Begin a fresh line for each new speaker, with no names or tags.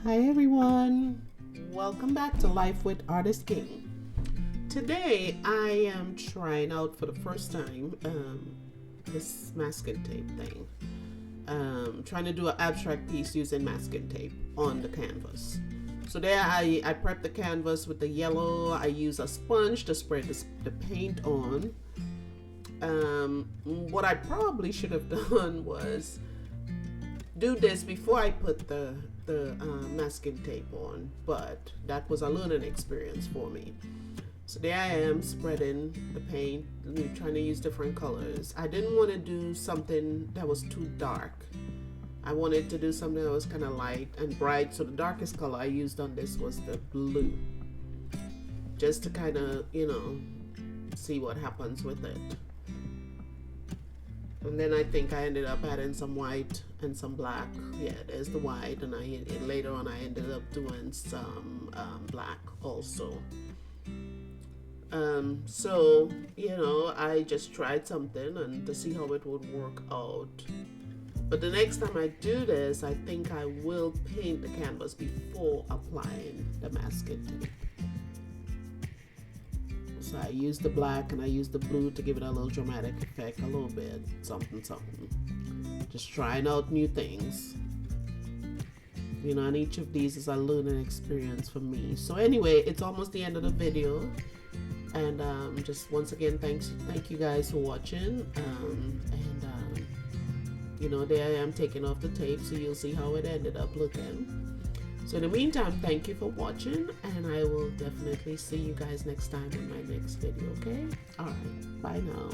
Hi everyone, welcome back to Life with Artist King. Today I am trying out for the first time this masking tape thing. Trying to do an abstract piece using masking tape on the canvas. So there I prep the canvas with the yellow. I use a sponge to spread the paint on. What I probably should have done was do this before I put the masking tape on, but that was a learning experience for me. So there I am spreading the paint, trying to use different colors. I didn't want to do something that was too dark. I wanted to do something that was kind of light and bright, so the darkest color I used on this was the blue, just to kind of, see what happens with it. And then I think I ended up adding some white and some black. Yeah, there's the white, and later on I ended up doing some black also. So I just tried something and to see how it would work out. But the next time I do this, I think I will paint the canvas before applying the masking tape. So I use the black and I use the blue to give it a little dramatic effect, a little bit, something. Just trying out new things. And each of these is a learning experience for me. So anyway, it's almost the end of the video. And just once again, thank you guys for watching. There I am taking off the tape, so you'll see how it ended up looking. So in the meantime, thank you for watching, and I will definitely see you guys next time in my next video, okay? Alright, bye now.